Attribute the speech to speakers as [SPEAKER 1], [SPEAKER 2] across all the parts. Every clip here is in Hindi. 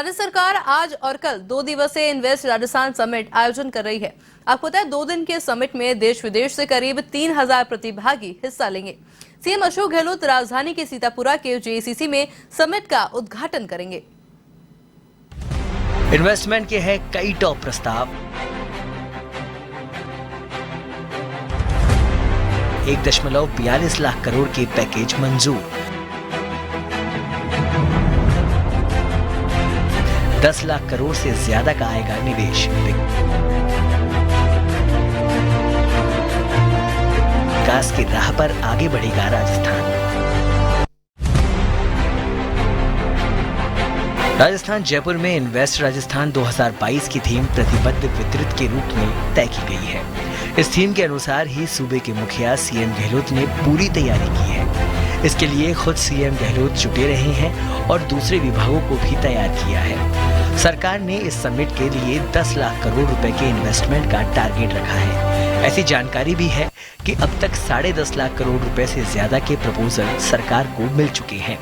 [SPEAKER 1] राज्य सरकार आज और कल 2 दिवसीय इन्वेस्ट राजस्थान समिट आयोजन कर रही है। आपको पता है 2 दिन के समिट में देश विदेश से करीब 3000 प्रतिभागी हिस्सा लेंगे। सीएम अशोक गहलोत राजधानी के सीतापुरा के जेएसीसी में समिट का उद्घाटन करेंगे।
[SPEAKER 2] इन्वेस्टमेंट के हैं कई टॉप प्रस्ताव। 1.42 लाख करोड़ के पैकेज मंजूर। 10 लाख करोड़ से ज्यादा का आएगा निवेश। विकास की राह पर आगे बढ़ेगा राजस्थान। राजस्थान जयपुर में इन्वेस्ट राजस्थान 2022 की थीम प्रतिबद्ध वितरित के रूप में तय की गई है। इस थीम के अनुसार ही सूबे के मुखिया सीएम गहलोत ने पूरी तैयारी की है। इसके लिए खुद सीएम गहलोत जुटे रहे हैं और दूसरे विभागों को भी तैयार किया है। सरकार ने इस समिट के लिए 10 लाख करोड़ रुपए के इन्वेस्टमेंट का टारगेट रखा है। ऐसी जानकारी भी है कि अब तक 10.5 लाख करोड़ रुपए से ज्यादा के प्रपोजल सरकार को मिल चुके हैं।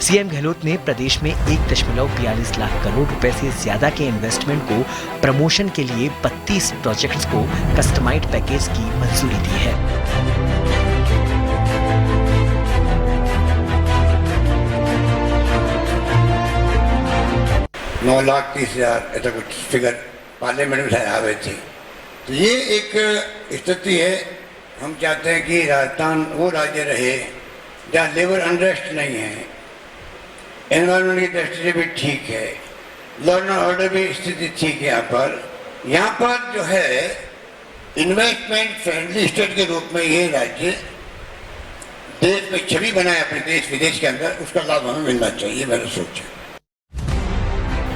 [SPEAKER 2] सीएम गहलोत ने प्रदेश में 1.42 लाख करोड़ रुपए से ज्यादा के इन्वेस्टमेंट को प्रमोशन के लिए 32 प्रोजेक्ट्स को कस्टमाइज्ड पैकेज की मंजूरी दी है।
[SPEAKER 3] नौ लाख 30,000 ऐसा कुछ फिगर पार्लियामेंट में आ रहे थे। तो ये एक स्थिति है। हम चाहते हैं कि राजस्थान वो राज्य रहे जहाँ लेबर अनरेस्ट नहीं है, एनवायरमेंट की दृष्टि से भी ठीक है, लॉ एंड ऑर्डर भी स्थिति ठीक है। यहाँ पर जो है इन्वेस्टमेंट फ्रेंडली स्टेट के रूप में ये राज्य देश में छवि बनाए अपने देश विदेश के अंदर, उसका लाभ हमें मिलना चाहिए, मैंने सोचा।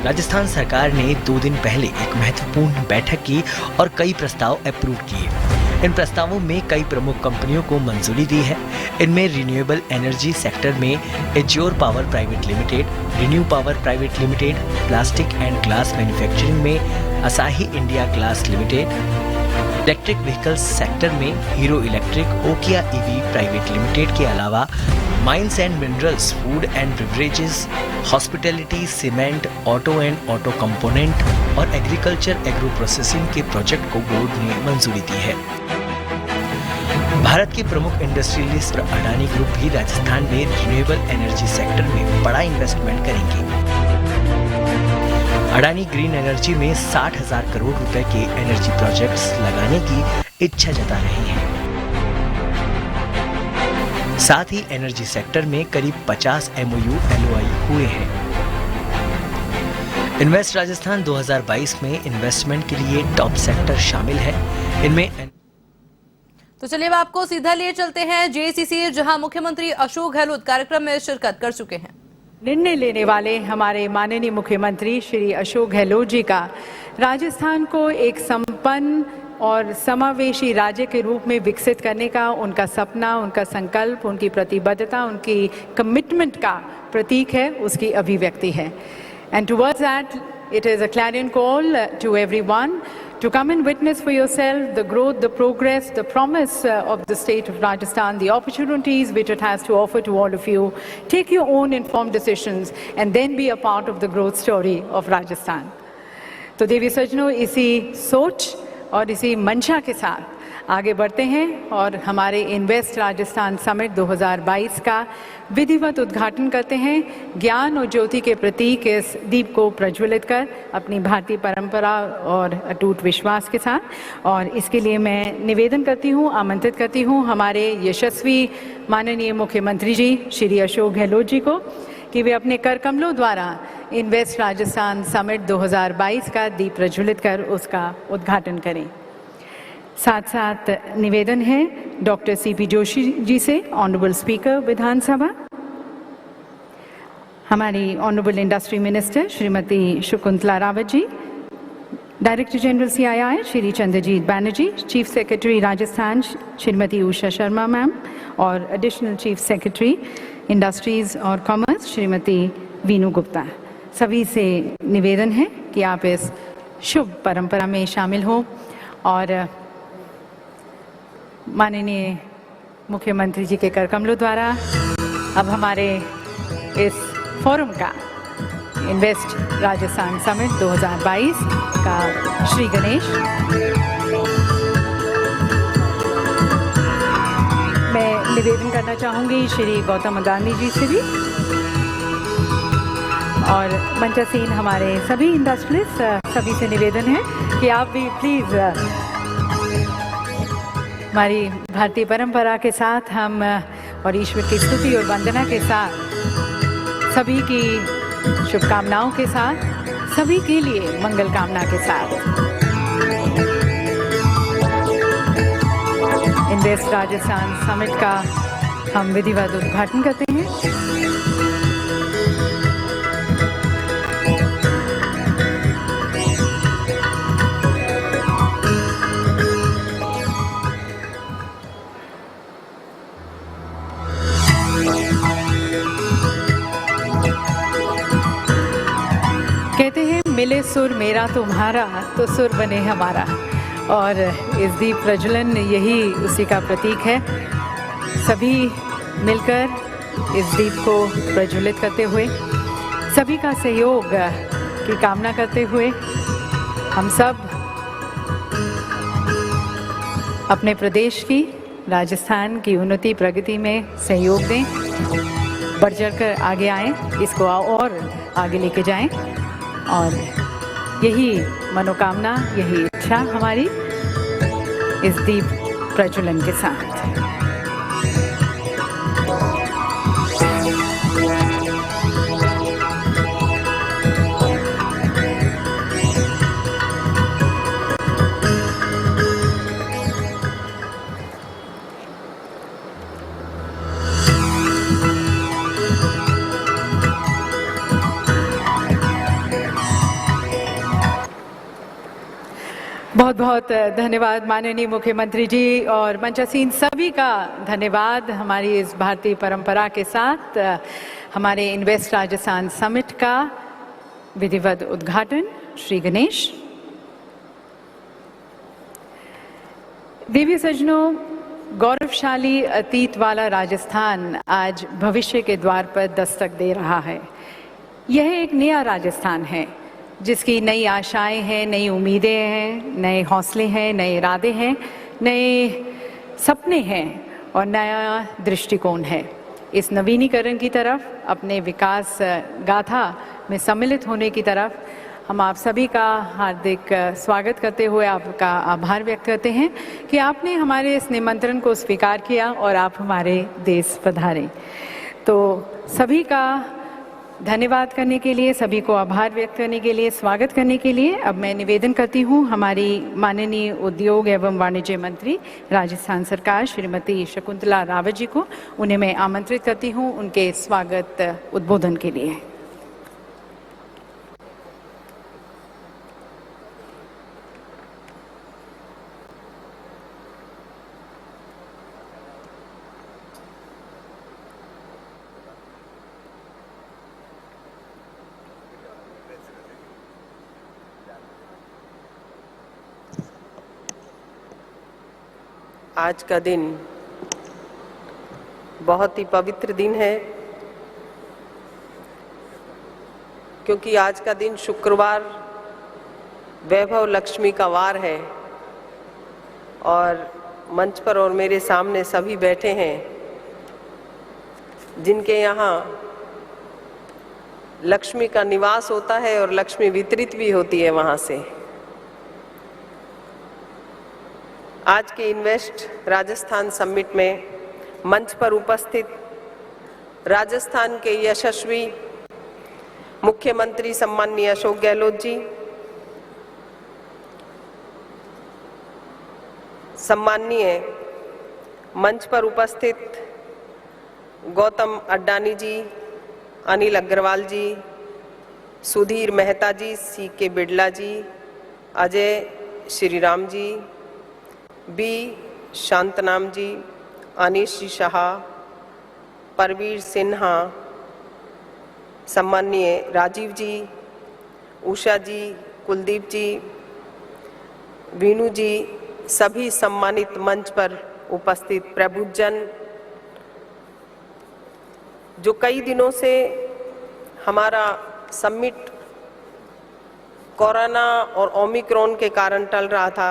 [SPEAKER 2] राजस्थान सरकार ने 2 दिन पहले एक महत्वपूर्ण बैठक की और कई प्रस्ताव अप्रूव किए। इन प्रस्तावों में कई प्रमुख कंपनियों को मंजूरी दी है। इनमें रिन्यूएबल एनर्जी सेक्टर में Azure Power Private Limited, ReNew Power Private Limited, plastic and glass manufacturing में Asahi India Glass Limited, electric vehicles sector में Hero Electric, Okaya EV Private Limited के अलावा mines and minerals, food and beverages, hospitality, cement, auto and auto component और एग्रीकल्चर एग्रो प्रोसेसिंग के प्रोजेक्ट को बोर्ड ने मंजूरी दी है। भारत के प्रमुख इंडस्ट्रियलिस्ट अडानी ग्रुप भी राजस्थान में रिन्यूएबल एनर्जी सेक्टर में बड़ा इन्वेस्टमेंट करेंगे। अडानी ग्रीन एनर्जी में 60,000 करोड़ रुपए के एनर्जी प्रोजेक्ट्स लगाने की इच्छा जता रहे हैं। साथ ही एनर्जी सेक्टर में करीब 50 MOU LOI हुए हैं। इन्वेस्ट राजस्थान 2022 में इन्वेस्टमेंट के लिए टॉप सेक्टर शामिल है। इनमें
[SPEAKER 1] तो चलिए अब आपको सीधा लिए चलते हैं जेएसीसी, जहां मुख्यमंत्री अशोक गहलोत कार्यक्रम में शिरकत कर चुके हैं।
[SPEAKER 4] निर्णय लेने वाले हमारे माननीय मुख्यमंत्री श्री अशोक गहलोत जी का राजस्थान को एक संपन्न और समावेशी राज्य के रूप में विकसित करने का उनका सपना, उनका संकल्प, उनकी प्रतिबद्धता, उनकी कमिटमेंट का प्रतीक है, उसकी अभिव्यक्ति है। And towards that it is a clarion call to everyone to come and witness for yourself the growth, the progress, the promise of the state of Rajasthan, the opportunities which it has to offer to all of you. Take your own informed decisions and then be a part of the growth story of Rajasthan. तो देवी सज्जनों, इसी सोच और इसी मंशा के साथ आगे बढ़ते हैं और हमारे इन्वेस्ट राजस्थान समिट 2022 का विधिवत उद्घाटन करते हैं। ज्ञान और ज्योति के प्रतीक इस दीप को प्रज्वलित कर अपनी भारतीय परंपरा और अटूट विश्वास के साथ। और इसके लिए मैं निवेदन करती हूँ, आमंत्रित करती हूँ हमारे यशस्वी माननीय मुख्यमंत्री जी श्री अशोक गहलोत जी को कि वे अपने कर कमलों द्वारा इन्वेस्ट राजस्थान समिट 2022 का दीप प्रज्वलित कर उसका उद्घाटन करें। साथ साथ निवेदन है डॉक्टर CP जोशी जी से, ऑनरेबल स्पीकर विधानसभा, हमारी honourable industry minister Shrimati Shakuntala Rawat ji, director general CII Shri Chandrajit Banerjee, chief secretary Rajasthan Shrimati Usha Sharma ma'am और एडिशनल चीफ सेक्रेटरी इंडस्ट्रीज और कॉमर्स श्रीमती वीनू गुप्ता। सभी से निवेदन है कि आप इस शुभ परंपरा में शामिल हों और माननीय मुख्यमंत्री जी के कर कमलों द्वारा अब हमारे इस फोरम का इन्वेस्ट राजस्थान समिट 2022 का श्री गणेश। मैं निवेदन करना चाहूँगी श्री गौतम अडानी जी से भी, और मंचासीन हमारे सभी इंडस्ट्रियलिस्ट सभी से निवेदन है कि आप भी प्लीज़ हमारी भारतीय परंपरा के साथ हम और ईश्वर की स्तुति और वंदना के साथ, सभी की शुभकामनाओं के साथ, सभी के लिए मंगल कामना के साथ इन्वेस्ट राजस्थान समिट का हम विधिवत उद्घाटन करते हैं। कहते हैं मिले सुर मेरा तुम्हारा तो सुर बने हमारा, और इस दीप प्रज्वलन यही उसी का प्रतीक है। सभी मिलकर इस दीप को प्रज्वलित करते हुए, सभी का सहयोग की कामना करते हुए, हम सब अपने प्रदेश की, राजस्थान की उन्नति प्रगति में सहयोग दें, बढ़ चढ़कर आगे आएँ, इसको और आगे लेके जाएं, और यही मनोकामना, यही इच्छा हमारी इस दीप प्रज्वलन के साथ। बहुत बहुत धन्यवाद माननीय मुख्यमंत्री जी, और मंचासीन सभी का धन्यवाद। हमारी इस भारतीय परंपरा के साथ हमारे इन्वेस्ट राजस्थान समिट का विधिवत उद्घाटन श्री गणेश। देवी सज्जनों, गौरवशाली अतीत वाला राजस्थान आज भविष्य के द्वार पर दस्तक दे रहा है। यह एक नया राजस्थान है जिसकी नई आशाएं हैं, नई उम्मीदें हैं, नए हौसले हैं, नए इरादे हैं, नए सपने हैं और नया दृष्टिकोण है। इस नवीनीकरण की तरफ, अपने विकास गाथा में सम्मिलित होने की तरफ हम आप सभी का हार्दिक स्वागत करते हुए आपका आभार व्यक्त करते हैं कि आपने हमारे इस निमंत्रण को स्वीकार किया और आप हमारे देश पधारे। तो सभी का धन्यवाद करने के लिए, सभी को आभार व्यक्त करने के लिए, स्वागत करने के लिए अब मैं निवेदन करती हूँ हमारी माननीय उद्योग एवं वाणिज्य मंत्री राजस्थान सरकार श्रीमती शकुंतला रावत जी को। उन्हें मैं आमंत्रित करती हूँ उनके स्वागत उद्बोधन के लिए।
[SPEAKER 5] आज का दिन बहुत ही पवित्र दिन है, क्योंकि आज का दिन शुक्रवार वैभव लक्ष्मी का वार है और मंच पर और मेरे सामने सभी बैठे हैं जिनके यहाँ लक्ष्मी का निवास होता है और लक्ष्मी वितरित भी होती है वहाँ से। आज के इन्वेस्ट राजस्थान समिट में मंच पर उपस्थित राजस्थान के यशस्वी मुख्यमंत्री सम्माननीय अशोक गहलोत जी, सम्माननीय मंच पर उपस्थित गौतम अडानी जी, अनिल अग्रवाल जी, सुधीर मेहता जी, CK बिड़ला जी, अजय श्रीराम जी, बी शांतनाम जी, अनीश जी शाह, परवीर सिन्हा, सम्माननीय राजीव जी, उषा जी, कुलदीप जी, वीनू जी, सभी सम्मानित मंच पर उपस्थित प्रबुद्धजन, जो कई दिनों से हमारा समिट कोरोना और ओमिक्रॉन के कारण टल रहा था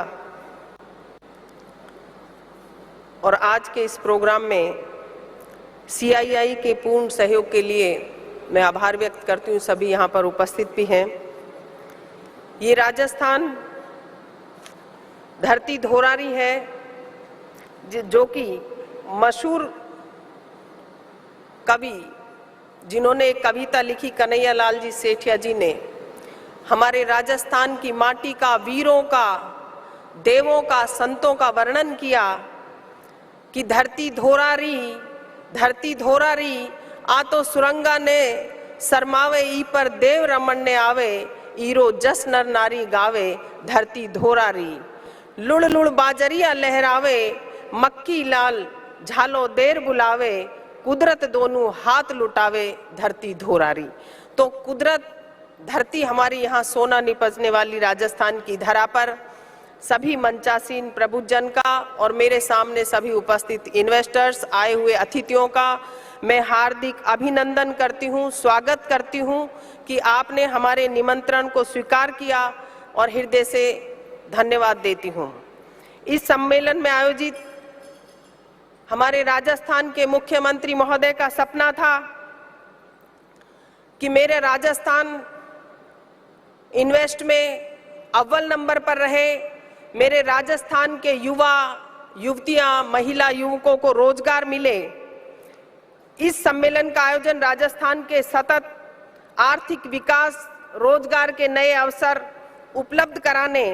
[SPEAKER 5] और आज के इस प्रोग्राम में CII के पूर्ण सहयोग के लिए मैं आभार व्यक्त करती हूँ। सभी यहाँ पर उपस्थित भी हैं। ये राजस्थान धरती धोरारी है जो कि मशहूर कवि जिन्होंने एक कविता लिखी कन्हैया लाल जी सेठिया जी ने हमारे राजस्थान की माटी का, वीरों का, देवों का, संतों का वर्णन किया कि धरती धोरारी आ तो सुरंगा ने शर्मावे ई पर देव रमन ने आवे ईरो जस नर नारी गावे धरती धोरारी लुड़ लुड़ बाजरिया लहरावे मक्की लाल झालो देर बुलावे कुदरत दोनों हाथ लुटावे धरती धोरारी। तो कुदरत धरती हमारी यहाँ सोना निपजने वाली राजस्थान की धरा पर सभी मंचासीन प्रबुद्धजन का और मेरे सामने सभी उपस्थित इन्वेस्टर्स, आए हुए अतिथियों का मैं हार्दिक अभिनंदन करती हूँ, स्वागत करती हूँ कि आपने हमारे निमंत्रण को स्वीकार किया और हृदय से धन्यवाद देती हूँ। इस सम्मेलन में आयोजित हमारे राजस्थान के मुख्यमंत्री महोदय का सपना था कि मेरे राजस्थान इन्वेस्ट में अव्वल नंबर पर रहे, मेरे राजस्थान के युवा युवतियां, महिला युवकों को रोजगार मिले। इस सम्मेलन का आयोजन राजस्थान के सतत आर्थिक विकास, रोजगार के नए अवसर उपलब्ध कराने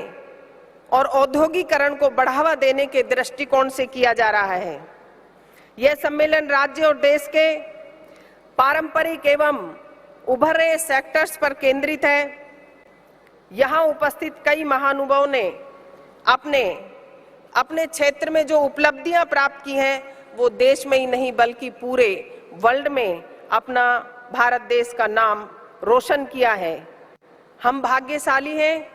[SPEAKER 5] और औद्योगिकरण को बढ़ावा देने के दृष्टिकोण से किया जा रहा है। यह सम्मेलन राज्य और देश के पारंपरिक एवं उभर रहे सेक्टर्स पर केंद्रित है। यहाँ उपस्थित कई महानुभावों ने अपने क्षेत्र में जो उपलब्धियां प्राप्त की हैं वो देश में ही नहीं बल्कि पूरे वर्ल्ड में अपना भारत देश का नाम रोशन किया है। हम भाग्यशाली हैं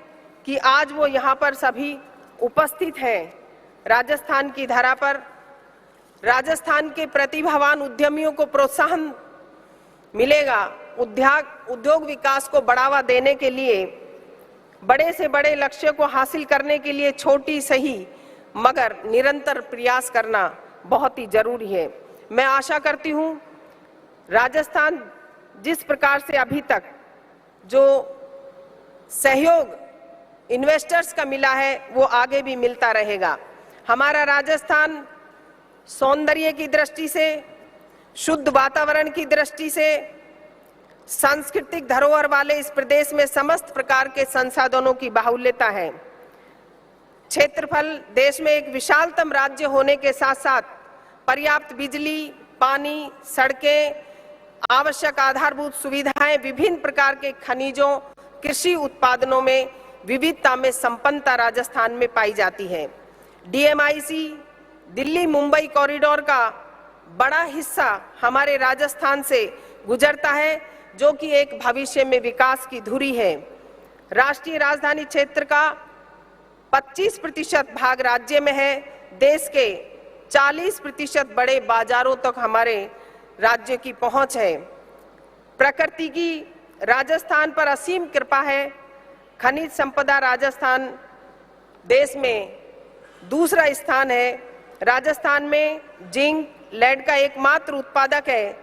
[SPEAKER 5] कि आज वो यहाँ पर सभी उपस्थित हैं। राजस्थान की धरा पर राजस्थान के प्रतिभावान उद्यमियों को प्रोत्साहन मिलेगा। उद्योग विकास को बढ़ावा देने के लिए, बड़े से बड़े लक्ष्य को हासिल करने के लिए छोटी सही मगर निरंतर प्रयास करना बहुत ही जरूरी है। मैं आशा करती हूँ राजस्थान जिस प्रकार से अभी तक जो सहयोग इन्वेस्टर्स का मिला है वो आगे भी मिलता रहेगा। हमारा राजस्थान सौंदर्य की दृष्टि से, शुद्ध वातावरण की दृष्टि से, सांस्कृतिक धरोहर वाले इस प्रदेश में समस्त प्रकार के संसाधनों की बाहुल्यता है। क्षेत्रफल देश में एक विशालतम राज्य होने के साथ साथ पर्याप्त बिजली, पानी, सड़कें, आवश्यक आधारभूत सुविधाएं, विभिन्न प्रकार के खनिजों, कृषि उत्पादनों में विविधता में संपन्नता राजस्थान में पाई जाती है। DMIC दिल्ली मुंबई कॉरिडोर का बड़ा हिस्सा हमारे राजस्थान से गुजरता है जो कि एक भविष्य में विकास की धुरी है। राष्ट्रीय राजधानी क्षेत्र का 25% भाग राज्य में है। देश के 40% बड़े बाजारों तक हमारे राज्य की पहुंच है। प्रकृति की राजस्थान पर असीम कृपा है। खनिज संपदा राजस्थान देश में दूसरा स्थान है। राजस्थान में जिंक, लेड का एकमात्र उत्पादक है।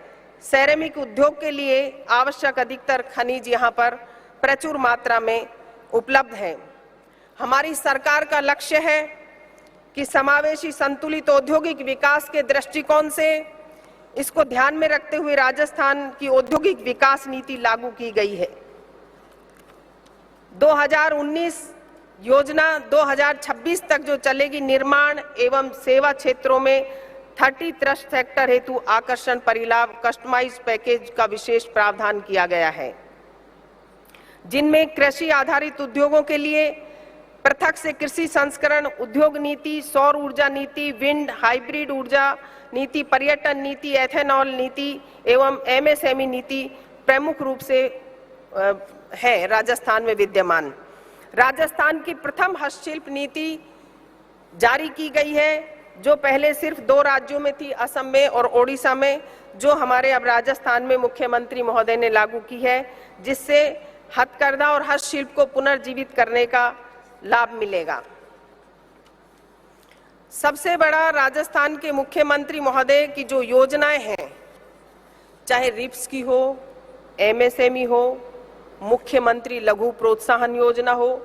[SPEAKER 5] सेरेमिक उद्योग के लिए आवश्यक अधिकतर खनिज यहाँ पर प्रचुर मात्रा में उपलब्ध है। हमारी सरकार का लक्ष्य है कि समावेशी संतुलित औद्योगिक विकास के दृष्टिकोण से इसको ध्यान में रखते हुए राजस्थान की औद्योगिक विकास नीति लागू की गई है। 2019 योजना 2026 तक जो चलेगी, निर्माण एवं सेवा क्षेत्रों में 30 ट्रस्ट सेक्टर हेतु आकर्षण परिलाभ कस्टमाइज पैकेज का विशेष प्रावधान किया गया है, जिनमें कृषि आधारित उद्योगों के लिए पृथक से कृषि संस्करण उद्योग नीति, सौर ऊर्जा नीति, विंड हाइब्रिड ऊर्जा नीति, पर्यटन नीति, एथेनॉल नीति एवं MSME नीति प्रमुख रूप से है राजस्थान में विद्यमान। राजस्थान की प्रथम हस्तशिल्प नीति जारी की गई है जो पहले सिर्फ 2 राज्यों में थी, असम में और ओडिशा में। जो हमारे अब राजस्थान में मुख्यमंत्री महोदय ने लागू की है, जिससे हथकरघा और हस्तशिल्प को पुनर्जीवित करने का लाभ मिलेगा। सबसे बड़ा राजस्थान के मुख्यमंत्री महोदय की जो योजनाएं हैं, चाहे रिप्स की हो, एमएसएमई हो, मुख्यमंत्री लघु प्रोत्साहन योजना हो,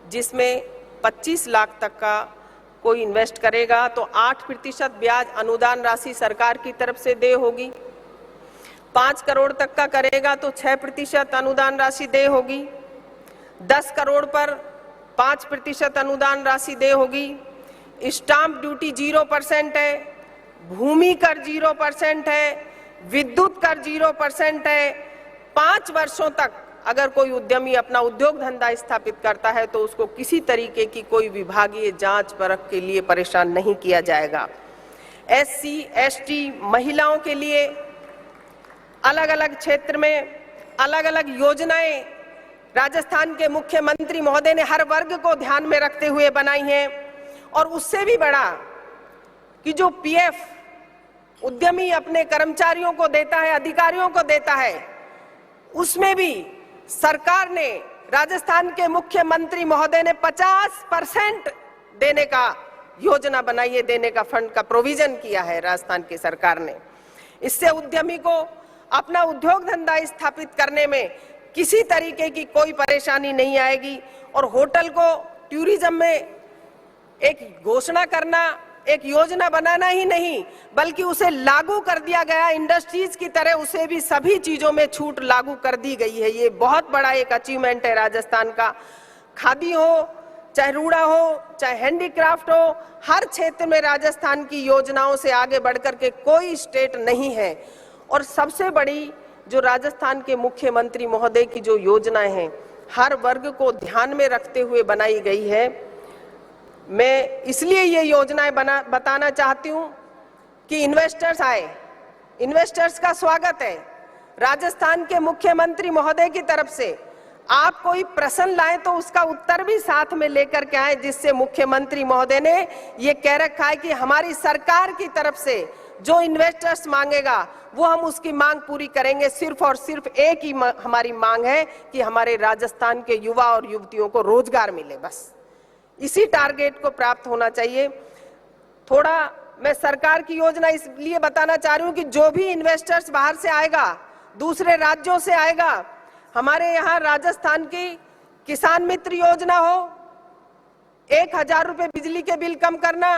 [SPEAKER 5] जिसमें 25 लाख तक का कोई इन्वेस्ट करेगा तो 8% ब्याज अनुदान राशि सरकार की तरफ से देय होगी। 5 करोड़ तक का करेगा तो 6% अनुदान राशि देय होगी। 10 करोड़ पर 5% अनुदान राशि देय होगी। स्टाम्प ड्यूटी 0% है, भूमि कर 0% है, विद्युत कर 0% है। 5 वर्षों तक अगर कोई उद्यमी अपना उद्योग धंधा स्थापित करता है तो उसको किसी तरीके की कोई विभागीय जांच परख के लिए परेशान नहीं किया जाएगा। एससी, एसटी महिलाओं के लिए अलग अलग क्षेत्र में अलग अलग योजनाएं राजस्थान के मुख्यमंत्री महोदय ने हर वर्ग को ध्यान में रखते हुए बनाई हैं। और उससे भी बड़ा कि जो पीएफ उद्यमी अपने कर्मचारियों को देता है, अधिकारियों को देता है, उसमें भी सरकार ने, राजस्थान के मुख्यमंत्री महोदय ने 50% देने का योजना बनाई है, देने का फंड का प्रोविजन किया है राजस्थान की सरकार ने। इससे उद्यमी को अपना उद्योग धंधा स्थापित करने में किसी तरीके की कोई परेशानी नहीं आएगी। और होटल को टूरिज्म में एक घोषणा करना, एक योजना बनाना ही नहीं, बल्कि उसे लागू कर दिया गया। इंडस्ट्रीज की तरह उसे भी सभी चीजों में छूट लागू कर दी गई है। ये बहुत बड़ा एक अचीवमेंट है राजस्थान का। खादी हो, चाहे रूड़ा हो, चाहे हैंडीक्राफ्ट हो, हर क्षेत्र में राजस्थान की योजनाओं से आगे बढ़कर के कोई स्टेट नहीं है। और सबसे बड़ी जो राजस्थान के मुख्यमंत्री महोदय की जो योजनाएं हैं, हर वर्ग को ध्यान में रखते हुए बनाई गई है। मैं इसलिए ये योजनाएं बताना चाहती हूं कि इन्वेस्टर्स आए, इन्वेस्टर्स का स्वागत है। राजस्थान के मुख्यमंत्री महोदय की तरफ से आप कोई प्रश्न लाएं तो उसका उत्तर भी साथ में लेकर के आए, जिससे मुख्यमंत्री महोदय ने ये कह रखा है कि हमारी सरकार की तरफ से जो इन्वेस्टर्स मांगेगा वो हम उसकी मांग पूरी करेंगे। सिर्फ और सिर्फ एक ही हमारी मांग है कि हमारे राजस्थान के युवा और युवतियों को रोजगार मिले, बस इसी टारगेट को प्राप्त होना चाहिए। थोड़ा मैं सरकार की योजना इसलिए बताना चाह रही हूँ कि जो भी इन्वेस्टर्स बाहर से आएगा, दूसरे राज्यों से आएगा, हमारे यहाँ राजस्थान की किसान मित्र योजना हो, 1000 रुपए बिजली के बिल कम करना,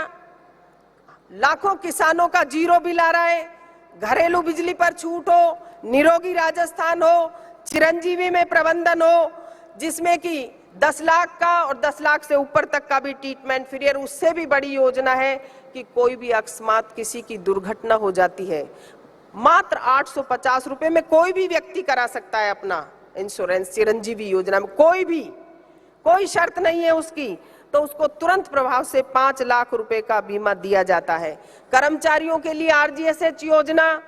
[SPEAKER 5] लाखों किसानों का 0 बिल आ रहा है, घरेलू बिजली पर छूट हो, निरोगी राजस्थान हो, चिरंजीवी में प्रबंधन हो, जिसमें कि 10 लाख का और 10 लाख से ऊपर तक का भी ट्रीटमेंट फ्री है। उससे भी बड़ी योजना है कि कोई भी अकस्मात किसी की दुर्घटना हो जाती है, मात्र 850 रुपए में कोई भी व्यक्ति करा सकता है अपना इंश्योरेंस। चिरंजीवी योजना में कोई शर्त नहीं है उसकी, तो उसको तुरंत प्रभाव से 5 लाख रुपए का बीमा दिया जाता है। कर्मचारियों के लिए आरजीएसएच योजना,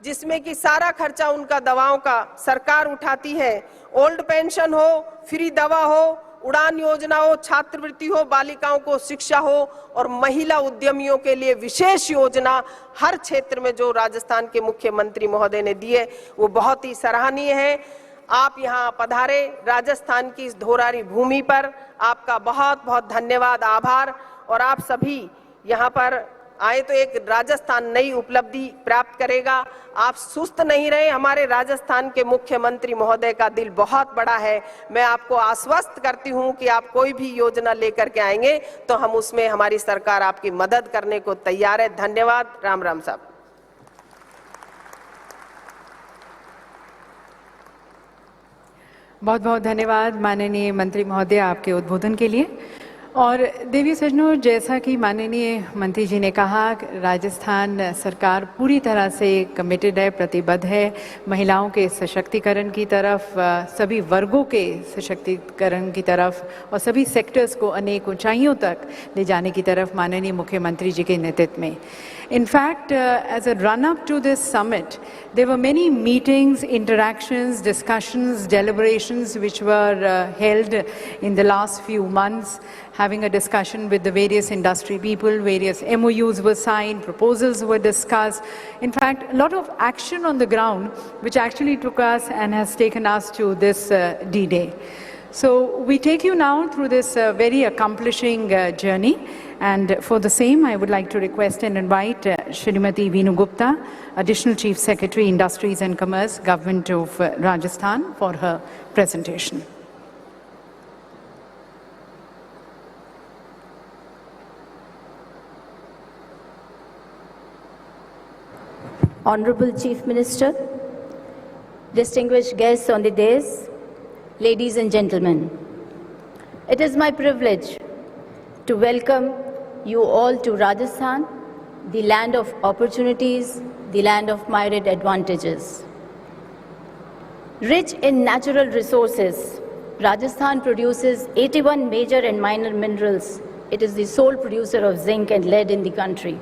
[SPEAKER 5] जिसमें कि सारा खर्चा उनका दवाओं का सरकार उठाती है। ओल्ड पेंशन हो, फ्री दवा हो, उड़ान योजना हो, छात्रवृत्ति हो, बालिकाओं को शिक्षा हो, और महिला उद्यमियों के लिए विशेष योजना हर क्षेत्र में जो राजस्थान के मुख्यमंत्री महोदय ने दी है वो बहुत ही सराहनीय है। आप यहाँ पधारे राजस्थान की इस धोरारी भूमि पर, आपका बहुत बहुत धन्यवाद, आभार। और आप सभी यहाँ पर आए तो एक राजस्थान नई उपलब्धि प्राप्त करेगा। आप सुस्त नहीं रहे, हमारे राजस्थान के मुख्यमंत्री महोदय का दिल बहुत बड़ा है। मैं आपको आश्वस्त करती हूं कि आप कोई भी योजना लेकर के आएंगे तो हम उसमें, हमारी सरकार आपकी मदद करने को तैयार है। धन्यवाद। राम राम साहब।
[SPEAKER 4] बहुत बहुत धन्यवाद माननीय मंत्री महोदय आपके उद्बोधन के लिए। और देवी सज्जनों, जैसा कि माननीय मंत्री जी ने कहा, राजस्थान सरकार पूरी तरह से कमिटेड है, प्रतिबद्ध है महिलाओं के सशक्तिकरण की तरफ, सभी वर्गों के सशक्तिकरण की तरफ और सभी सेक्टर्स को अनेक ऊंचाइयों तक ले जाने की तरफ माननीय मुख्यमंत्री जी के नेतृत्व में। In fact, as a run-up to this summit, there were many meetings, interactions, discussions, deliberations which were held in the last few months, having a discussion with the various industry people, various MOUs were signed, proposals were discussed. In fact, a lot of action on the ground, which actually took us and has taken us to this D-Day. So we take you now through this very accomplishing journey, and for the same I would like to request and invite Shrimati Veenu Gupta, Additional Chief Secretary, Industries and Commerce, Government of Rajasthan, for her presentation.
[SPEAKER 6] Honorable Chief Minister, distinguished guests on the dais, ladies and gentlemen, it is my privilege to welcome you all to Rajasthan, the land of opportunities, the land of myriad advantages. Rich in natural resources, Rajasthan produces 81 major and minor minerals. It is the sole producer of zinc and lead in the country.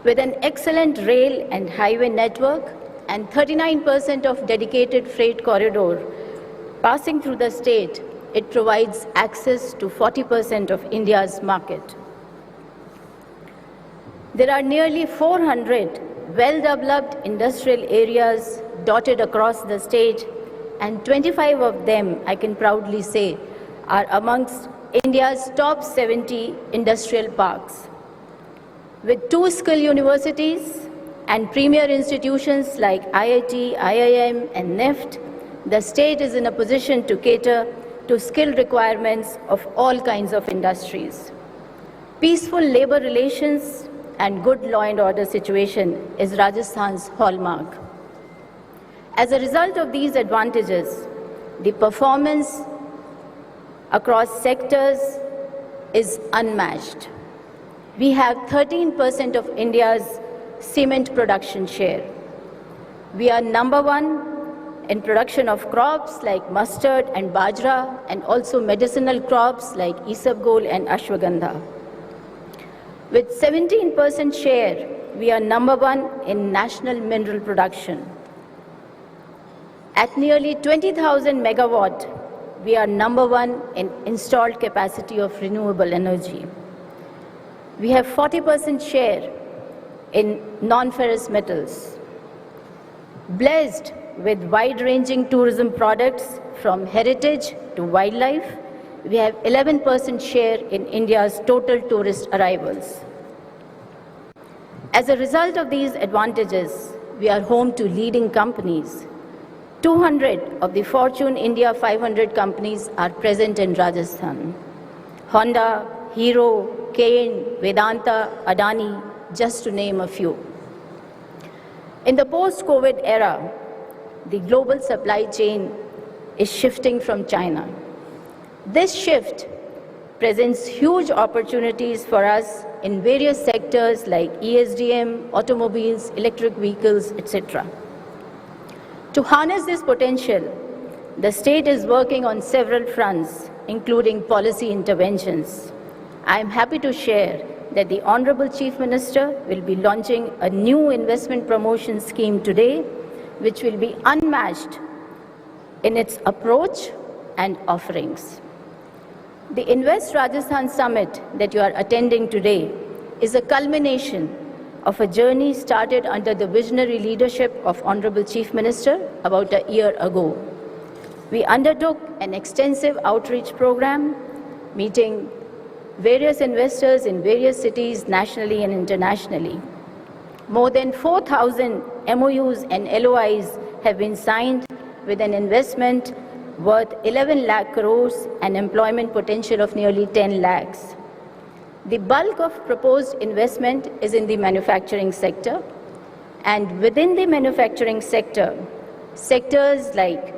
[SPEAKER 6] With an excellent rail and highway network and 39% of dedicated freight corridor passing through the state, it provides access to 40% of India's market. There are nearly 400 well-developed industrial areas dotted across the state, and 25 of them, I can proudly say, are amongst India's top 70 industrial parks. With 2 skill universities and premier institutions like IIT, IIM, and NIFT, the state is in a position to cater to skill requirements of all kinds of industries. Peaceful labor relations and good law and order situation is Rajasthan's hallmark. As a result of these advantages, the performance across sectors is unmatched. We have 13% of India's cement production share. We are number 1 in production of crops like mustard and bajra, and also medicinal crops like isabgol and ashwagandha. With 17% share, we are number 1 in national mineral production. At nearly 20,000 megawatt, we are number 1 in installed capacity of renewable energy. We have 40% share in non-ferrous metals. Blessed with wide-ranging tourism products from heritage to wildlife, we have 11% share in India's total tourist arrivals. As a result of these advantages, we are home to leading companies. 200 of the Fortune India 500 companies are present in Rajasthan. Honda, Hero, Cairn, Vedanta, Adani, just to name a few. In the post-COVID era, the global supply chain is shifting from China. This shift presents huge opportunities for us in various sectors like ESDM, automobiles, electric vehicles, etc. To harness this potential, the state is working on several fronts, including policy interventions. I am happy to share that the Honorable Chief Minister will be launching a new investment promotion scheme today, which will be unmatched in its approach and offerings. The Invest Rajasthan Summit that you are attending today is a culmination of a journey started under the visionary leadership of Honorable Chief Minister about a year ago. We undertook an extensive outreach program, meeting various investors in various cities nationally and internationally. More than 4,000 MOUs and LOIs have been signed with an investment worth 11 lakh crores and employment potential of nearly 10 lakhs. The bulk of proposed investment is in the manufacturing sector, and within the manufacturing sector, sectors like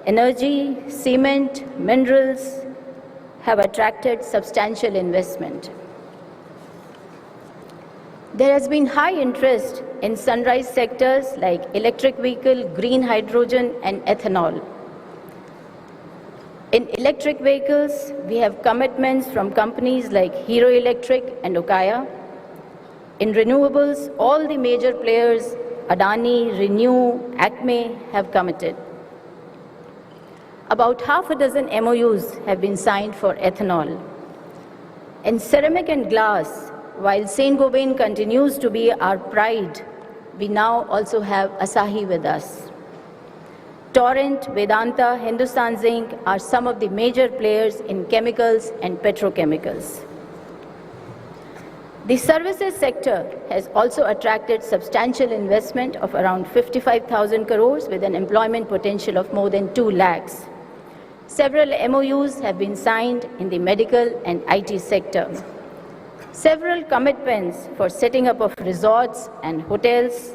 [SPEAKER 6] energy, cement, minerals have attracted substantial investment. There has been high interest in sunrise sectors like electric vehicle, green hydrogen, and ethanol. In electric vehicles, we have commitments from companies like Hero Electric and Okaya. In renewables, all the major players, Adani, Renew, Acme, have committed. About half a dozen MOUs have been signed for ethanol. In ceramic and glass, while Saint-Gobain continues to be our pride, we now also have Asahi with us. Torrent, Vedanta, Hindustan Zinc are some of the major players in chemicals and petrochemicals. The services sector has also attracted substantial investment of around 55,000 crores with an employment potential of more than 2 lakhs. Several MOUs have been signed in the medical and IT sector. Several commitments for setting up of resorts and hotels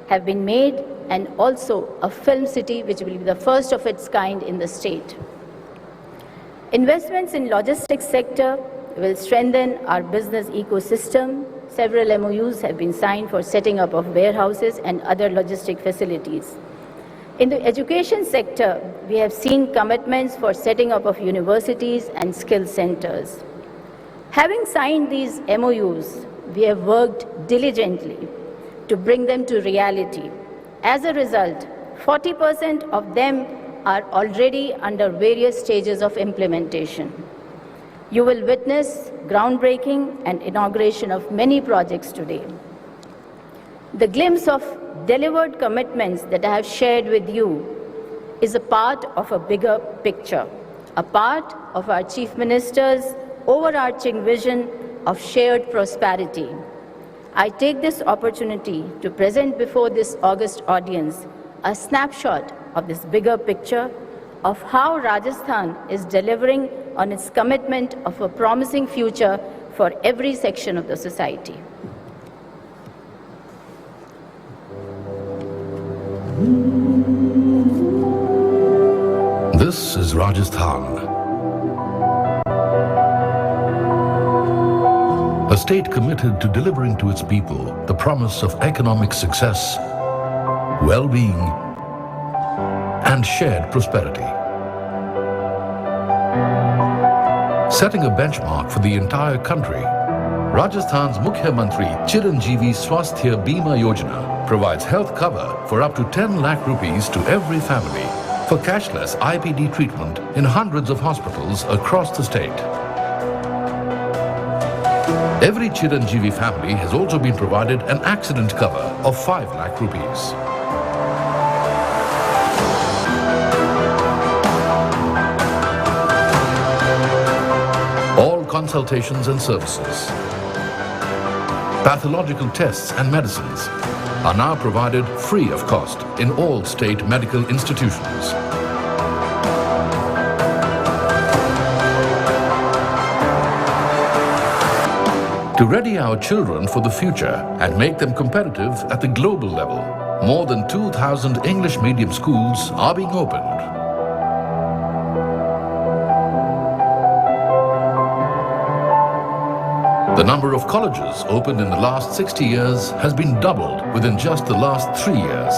[SPEAKER 6] have been made, and also a film city which will be the first of its kind in the state. Investments in logistics sector will strengthen our business ecosystem. Several MOUs have been signed for setting up of warehouses and other logistic facilities. In the education sector, we have seen commitments for setting up of universities and skill centers. Having signed these MOUs, we have worked diligently to bring them to reality. As a result, 40% of them are already under various stages of implementation. You will witness groundbreaking and inauguration of many projects today. The glimpse of delivered commitments that I have shared with you is a part of a bigger picture, a part of our Chief Minister's overarching vision of shared prosperity. I take this opportunity to present before this august audience a snapshot of this bigger picture of how Rajasthan is delivering on its commitment of a promising future for every section of the society.
[SPEAKER 7] This is Rajasthan, a state committed to delivering to its people the promise of economic success, well-being, and shared prosperity. Setting a benchmark for the entire country, Rajasthan's Mukhya Mantri Chiranjeevi Swasthya Bima Yojana provides health cover for up to 10 lakh rupees to every family for cashless IPD treatment in hundreds of hospitals across the state. Every Chiranjeevi family has also been provided an accident cover of 5 lakh rupees. All consultations and services, pathological tests and medicines are now provided free of cost in all state medical institutions. To ready our children for the future and make them competitive at the global level, more than 2,000 English medium schools are being opened. The number of colleges opened in the last 60 years has been doubled within just the last 3 years.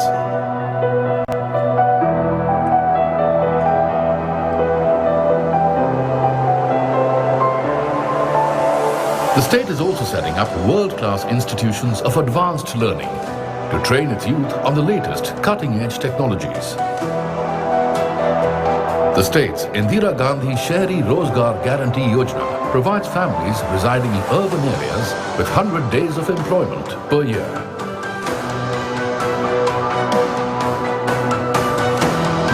[SPEAKER 7] The state is also setting up world-class institutions of advanced learning to train its youth on the latest cutting-edge technologies. The state's Indira Gandhi Shahri Rozgar Guarantee Yojana provides families residing in urban areas with 100 days of employment per year.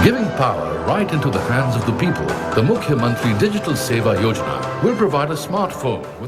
[SPEAKER 7] Giving power right into the hands of the people, the Mukhya Mantri Digital Seva Yojana will provide a smartphone with